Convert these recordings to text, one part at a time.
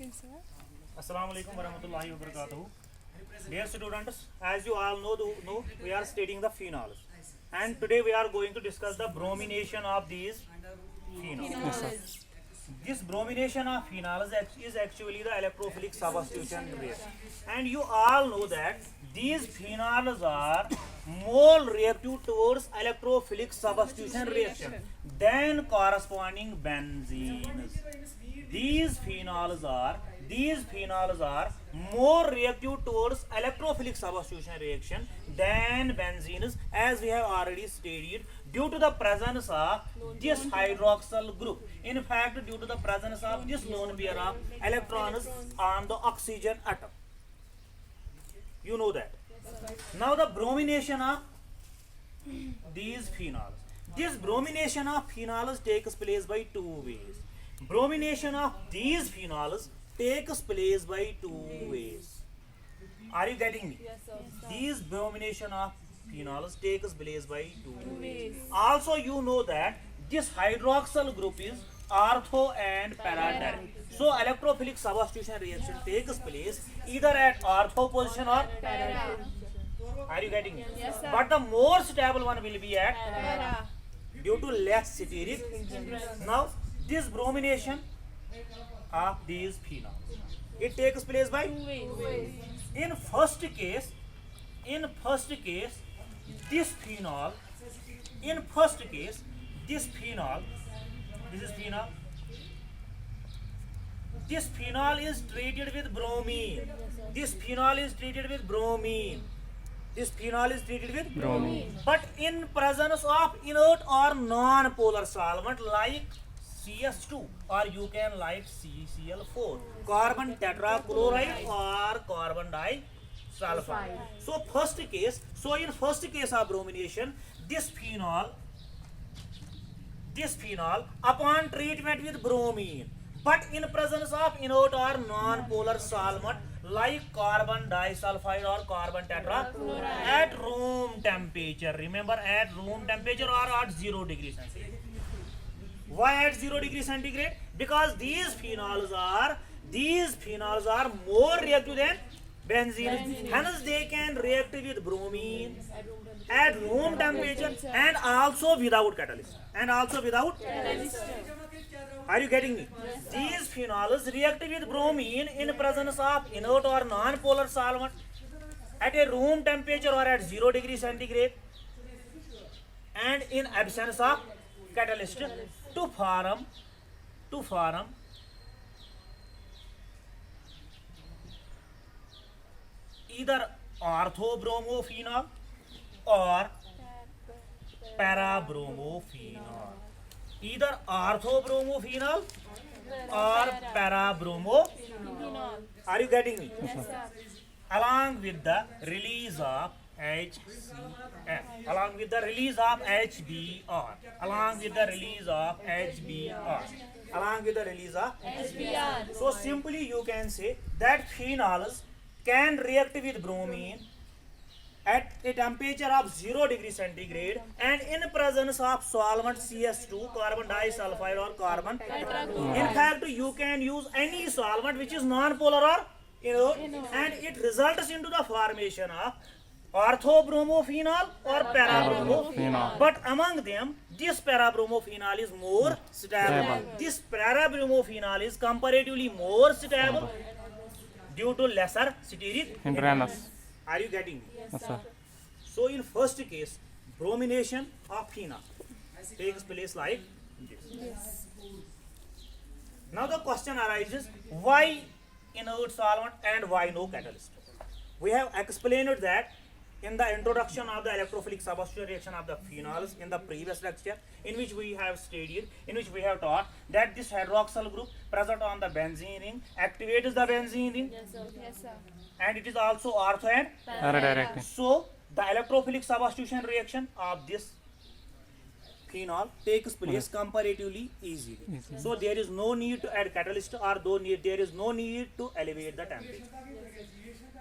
Assalamu alaikum warahmatullahi wabarakatuh. Dear students, as you all know, we are studying the phenols, and today we are going to discuss the bromination of these phenols. Yes, sir. This bromination of phenols is actually the electrophilic substitution reaction, and you all know that these phenols are more reactive towards electrophilic substitution reaction than corresponding benzenes. These phenols are more reactive towards electrophilic substitution reaction than benzenes, as we have already studied, due to the presence of this hydroxyl group. In fact, due to the presence of this lone pair of electrons on the oxygen atom. You know that. Now the bromination of these phenols. This bromination of phenols takes place by two ways. Bromination of these phenols takes place by two ways. Are you getting me? Yes, sir. These bromination of phenols takes place by two ways. Also, you know that this hydroxyl group is ortho and para. So, electrophilic substitution reaction takes place either at ortho position or Para. are you getting me? Yes, sir. But the more stable one will be at Para. due to less steric. Now, this bromination of these phenols, it takes place by in first case, this phenol, this phenol is treated with bromine. This phenol is treated with bromine. But in presence of inert or non-polar solvent like CS2, or you can write CCl4, carbon tetrachloride or carbon disulfide. So in first case of bromination, this phenol upon treatment with bromine, but in presence of inert or non-polar solvent like carbon disulfide or carbon tetrachloride at room temperature. Remember, at room temperature or at 0 degrees centigrade. Why at 0 degrees centigrade? Because these phenols are more reactive than benzene. Hence they can react with bromine at room temperature and also without catalyst. Are you getting me? These phenols react with bromine in presence of inert or non-polar solvent at a room temperature or at 0 degrees centigrade and in absence of catalyst to form either orthobromophenol or parabromophenol. Either orthobromophenol or parabromophenol. Are you getting me? Yes, sir. Along with the release of HCl, along with the release of HBr, HBr. So simply you can say that phenols can react with bromine at a temperature of 0 degrees centigrade and in presence of solvent CS2, carbon disulfide or carbon tetrachloride. In fact, you can use any solvent which is non-polar or and it results into the formation of orthobromophenol or parabromophenol. But among them, this parabromophenol is more stable. This parabromophenol is comparatively more stable due to lesser steric hindrance. Are you getting me? Yes, sir. So in first case, bromination of phenol takes place like this. Now the question arises, why inert solvent and why no catalyst? We have explained that in the introduction of the electrophilic substitution reaction of the phenols in the previous lecture, in which we have taught that this hydroxyl group present on the benzene ring activates the benzene ring Yes, sir. and it is also ortho and Para. so the electrophilic substitution reaction of this phenol takes place comparatively easily. So there is no need to add catalyst or there is no need to elevate the temperature.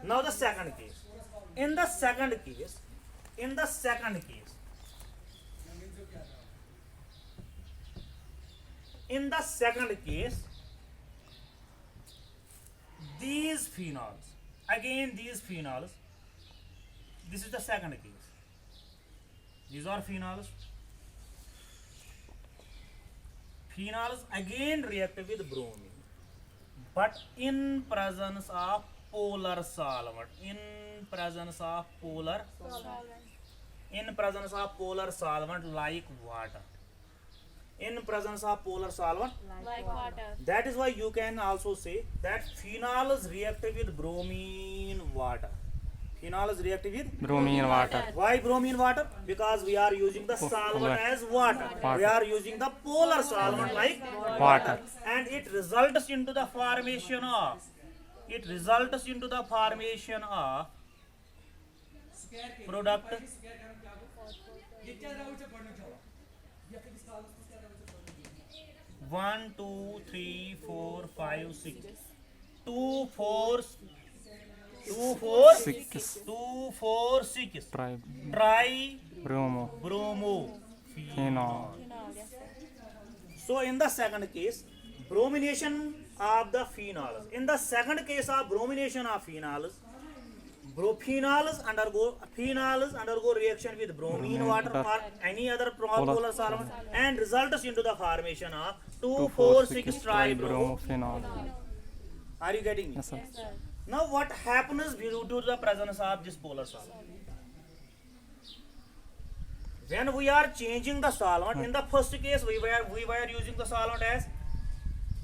Now the second case. In the second case, phenols, again these phenols, this is the second case. These are phenols. Phenols again react with bromine, but in presence of polar solvent. In presence of polar solvent like water. In presence of polar solvent Like water. that is why you can also say that phenols react with bromine water. Phenols react with bromine water. why bromine water? Because we are using the solvent as water. We are using the polar solvent like Water. and it results into the formation of product 1 2 3 4 5 6 2 4 2 4 Six. 2 4 6 Try tri bromo. bromo Phenol. Phenol, yes, sir. So in the second case, bromination of the phenols. In the second case of bromination of phenols, phenols undergo reaction with bromine water or any other polar solvent and results into the formation of 2,4,6 tribromo. Phenol. Are you getting me? Yes, sir. Sir. Now what happens due to the presence of this polar solvent? When we are changing the solvent, in the first case we were using the solvent as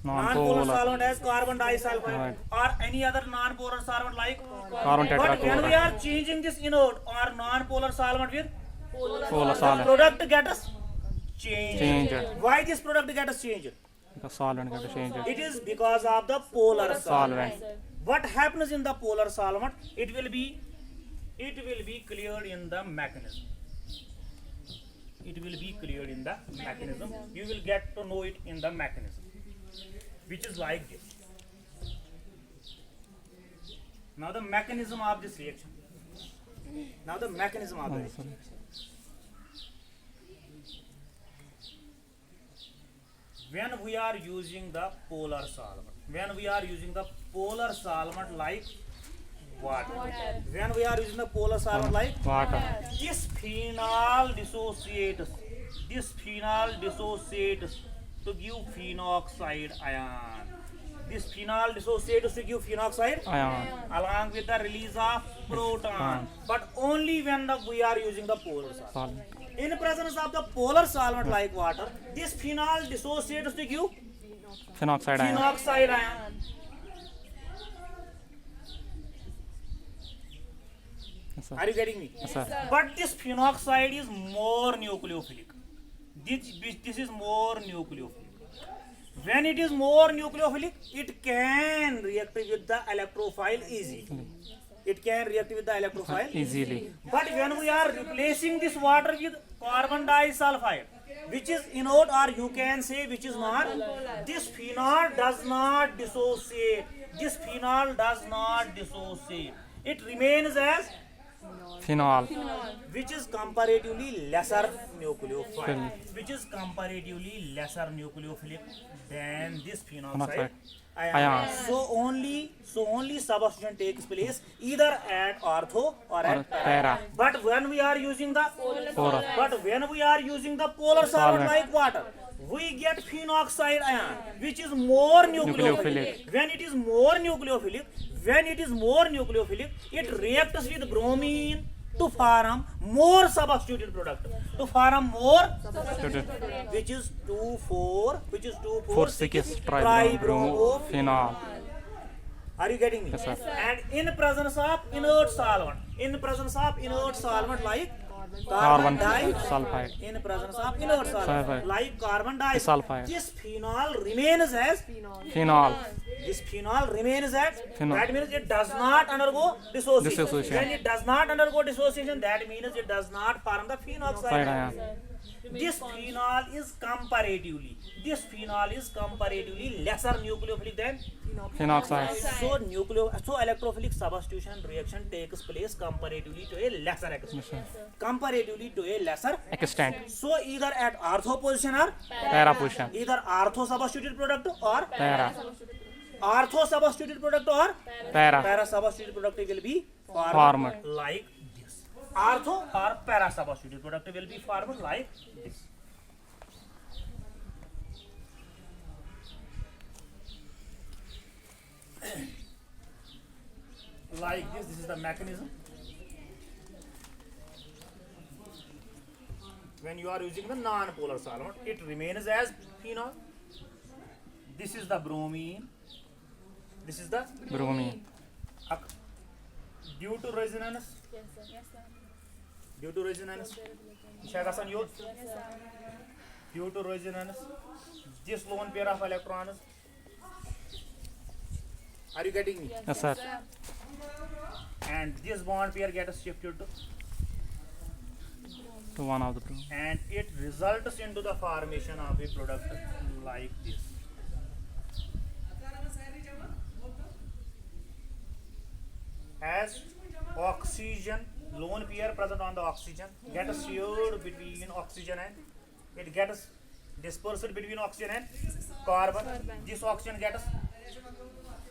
non-polar Non-polar. solvent as carbon disulfide Right. or any other non-polar solvent like. Carbon But when we tetrachloride. are changing this inert or non-polar solvent with Polar the solvent. product gets changed. Changed. Why this product gets changed? The solvent got changed. It is because of the polar solvent. Solvent. Sir. What happens in the polar solvent? It will be cleared in the mechanism. It will be cleared in the mechanism. You will get to know it in the mechanism, which is like this. Now the mechanism of this reaction. Now the mechanism of the reaction. When we are using the polar solvent, like water. When we are using the polar solvent like Water. this phenol dissociates to give phenoxide ion. This phenol dissociates to give phenoxide Ion. along with the release of proton, but only when we are using the polar solvent. Solvent. In presence of the polar solvent like water, this phenol dissociates to give Phenoxide ion. phenoxide ion. Yes, sir. Are you getting me? Yes, sir. But this phenoxide is more nucleophilic. This is more nucleophilic. When it is more nucleophilic, it can react with the electrophile easily. It can react with the electrophile. Easily. But when we are replacing this water with carbon disulfide, which is inert or you can say which is not, this phenol does not dissociate. It remains as Phenol. which is comparatively lesser nucleophile, Phil. which is comparatively lesser nucleophilic than this phenoxide Phenoxide. ion. Ion. So only substitution takes place either at ortho or Or at para. But when we are using the Polar. polar solvent Solvent. like water, we get phenoxide ion, which is more nucleophilic. Nucleophilic. When it is more nucleophilic, it reacts with bromine to form more substituted product. To form more, which is 2,4,6 tribromo. Phenol. Are you getting me? Yes, sir. And in presence of inert solvent like Carbon disulfide, sulfide. in presence of inert solvent Sulfide. like carbon disulfide, Sulfide. this phenol remains as Phenol. Phenol. That means it does not undergo dissociation. Dissociation. When it does not undergo dissociation, that means it does not form the phenoxide Side ion. ion. This phenol is comparatively lesser nucleophilic than Phenoxide. so electrophilic substitution reaction takes place comparatively to a lesser extent. Extent. So either at ortho position or Para position. either ortho substituted product or Para. Ortho substituted product or Para. para substituted product will be Formed. like this. Ortho or para substituted product will be formed like this. Like this. This is the mechanism. When you are using the non-polar solvent, it remains as phenol. This is the bromine. This is the Bromine. due to resonance. Yes, sir. Yes, sir. Due to resonance. Shagasan you. Due to resonance. This lone pair of electrons. Are you getting me? Yes, sir. And this bond pair gets shifted To one of the bromine. and it results into the formation of a product like this. As oxygen, lone pair present on the oxygen gets shared between oxygen and it gets dispersed between oxygen and carbon. This oxygen gets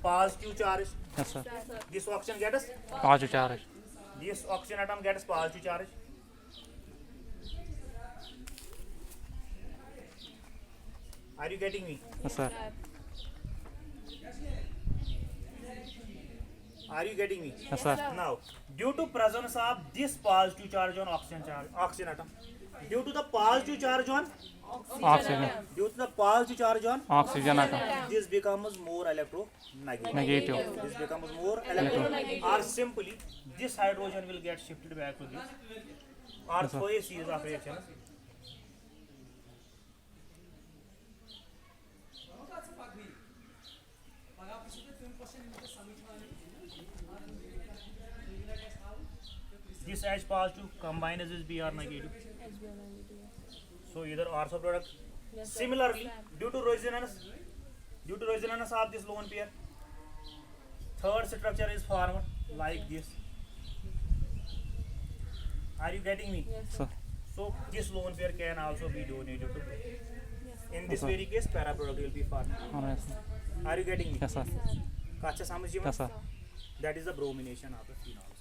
positive charge. Yes, sir. This oxygen gets Positive charge. this oxygen atom gets positive charge. Are you getting me? Yes, sir. Are you getting me? Yes, sir. Now, due to presence of this positive charge on oxygen atom, due to the positive charge on, Oxygen. due to the positive charge on, Oxygen atom. this becomes more electronegative. Negative. This becomes more electronegative. Or simply, this hydrogen will get shifted back to this. Or Yes, sir. through a series of reactions. This H positive combines with Br negative. So either ortho product. Similarly, due to resonance of this lone pair, third structure is formed like this. Are you getting me? Yes, sir. So this lone pair can also be donated to. In this sir. very case, para product will be formed. Yes, sir. Are you getting me? Yes, sir. Kacha samajh Yes, sir. That is the bromination of the phenols.